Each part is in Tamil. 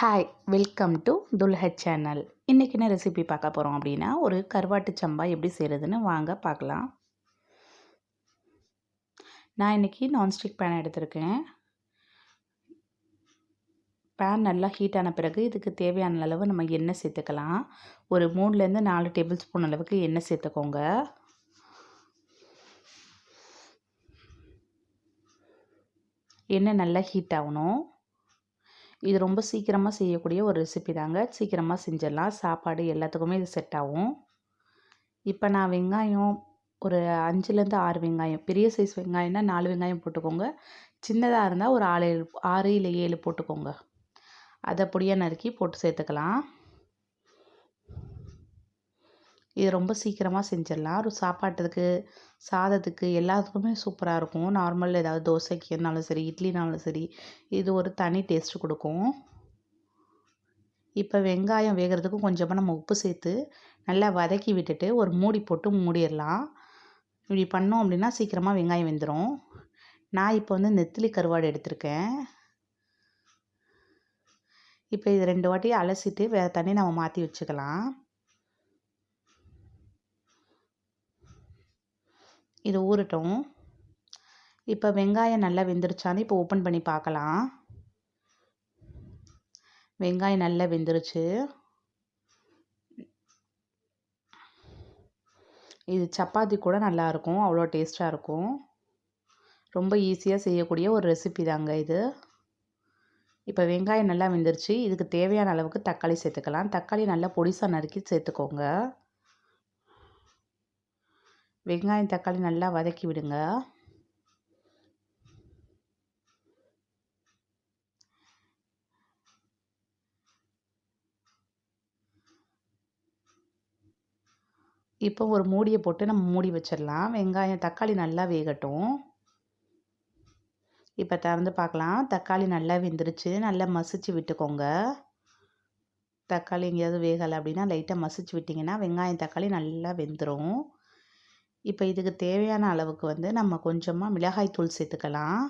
ஹாய் வெல்கம் டு துல்ஹட் சேனல். இன்றைக்கி என்ன ரெசிபி பார்க்க போகிறோம் அப்படின்னா, ஒரு கருவாட்டு சம்பா எப்படி செய்கிறதுன்னு வாங்க பார்க்கலாம். நான் இன்றைக்கி நான்ஸ்டிக் பேன் எடுத்திருக்கேன். பேன் நல்லா ஹீட் ஆன பிறகு இதுக்கு தேவையான அளவு நம்ம எண்ணெய் சேர்த்துக்கலாம். ஒரு 3லேருந்து 4 டேபிள் ஸ்பூன் அளவுக்கு எண்ணெய் சேர்த்துக்கோங்க. எண்ணெய் நல்லா ஹீட் ஆகணும். இது ரொம்ப சீக்கிரமாக செய்யக்கூடிய ஒரு ரெசிபி தாங்க. சீக்கிரமாக செஞ்சிடலாம். சாப்பாடு எல்லாத்துக்குமே இது செட் ஆகும். இப்போ நான் வெங்காயம் ஒரு 5லேருந்து 6 வெங்காயம், பெரிய சைஸ் வெங்காயம்னா 4 வெங்காயம் போட்டுக்கோங்க. சின்னதாக இருந்தால் ஒரு 6 இல்லை 7 போட்டுக்கோங்க. அதை பொடியாக நறுக்கி போட்டு சேர்த்துக்கலாம். இது ரொம்ப சீக்கிரமாக செஞ்சிடலாம். ஒரு சாப்பாட்டுக்கு, சாதத்துக்கு எல்லாத்துக்குமே சூப்பராக இருக்கும். நார்மல் ஏதாவது தோசைக்குனாலும் சரி, இட்லினாலும் சரி, இது ஒரு தனி டேஸ்ட்டு கொடுக்கும். இப்போ வெங்காயம் வேகிறதுக்கு கொஞ்சமாக நம்ம உப்பு சேர்த்து நல்லா வதக்கி விட்டுட்டு ஒரு மூடி போட்டு மூடிடலாம். இப்படி பண்ணோம் அப்படின்னா சீக்கிரமாக வெங்காயம் வெந்துடும். நான் இப்போ வந்து நெத்திலி கருவாடு எடுத்திருக்கேன். இப்போ இது 2 வாட்டி அலசிட்டு வேறு தண்ணி நம்ம மாற்றி வச்சுக்கலாம். இது ஊறட்டும். இப்போ வெங்காயம் நல்லா வெந்துருச்சான்னு இப்போ ஓப்பன் பண்ணி பார்க்கலாம். வெங்காயம் நல்லா வெந்துருச்சு. இது சப்பாத்தி கூட நல்லாயிருக்கும். அவ்வளோ டேஸ்ட்டாக இருக்கும். ரொம்ப ஈஸியாக செய்யக்கூடிய ஒரு ரெசிபி தாங்க இது. இப்போ வெங்காயம் நல்லா வெந்துருச்சு. இதுக்கு தேவையான அளவுக்கு தக்காளி சேர்த்துக்கலாம். தக்காளி நல்லா பொடிசாக நறுக்கி சேர்த்துக்கோங்க. வெங்காயம் தக்காளி நல்லா வதக்கி விடுங்க. இப்போ ஒரு மூடியை போட்டு நம்ம மூடி வச்சிடலாம். வெங்காயம் தக்காளி நல்லா வேகட்டும். இப்போ திறந்து பார்க்கலாம். தக்காளி நல்லா வெந்துருச்சு. நல்லா மசிச்சு விட்டுக்கோங்க. தக்காளி எங்கேயாவது வேகலை அப்படின்னா லைட்டாக மசிச்சு விட்டிங்கன்னா வெங்காயம் தக்காளி நல்லா வெந்துடும். இப்போ இதுக்கு தேவையான அளவுக்கு வந்து நம்ம கொஞ்சமாக மிளகாய் தூள் சேர்த்துக்கலாம்.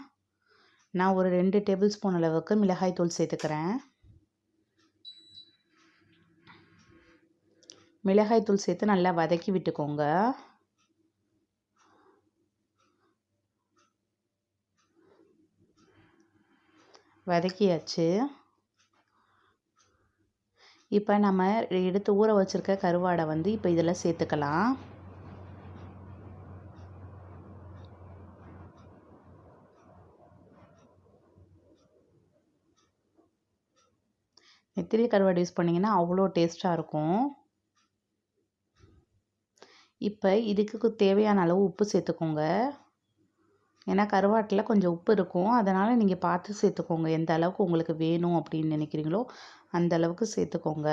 நான் ஒரு 2 டேபிள் ஸ்பூன் அளவுக்கு மிளகாய் தூள் சேர்த்துக்கிறேன். மிளகாய் தூள் சேர்த்து நல்லா வதக்கி விட்டுக்கோங்க. வதக்கியாச்சு. இப்போ நம்ம எடுத்து ஊற வச்சுருக்க கருவாடை வந்து இப்போ இதில் சேர்த்துக்கலாம். நெத்திலி கருவாடு யூஸ் பண்ணிங்கன்னா அவ்வளோ டேஸ்ட்டாக இருக்கும். இப்போ இதுக்கு தேவையான அளவு உப்பு சேர்த்துக்கோங்க. ஏன்னா கருவாட்டில் கொஞ்சம் உப்பு இருக்கும். அதனால் நீங்கள் பார்த்து சேர்த்துக்கோங்க. எந்த அளவுக்கு உங்களுக்கு வேணும் அப்படின்னு நினைக்கிறீங்களோ அந்த அளவுக்கு சேர்த்துக்கோங்க.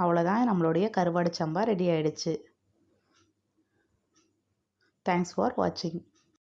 அவ்வளோதான், நம்மளுடைய கருவாடு சம்பா ரெடி ஆகிடுச்சு. தேங்க்ஸ் ஃபார் வாட்சிங்.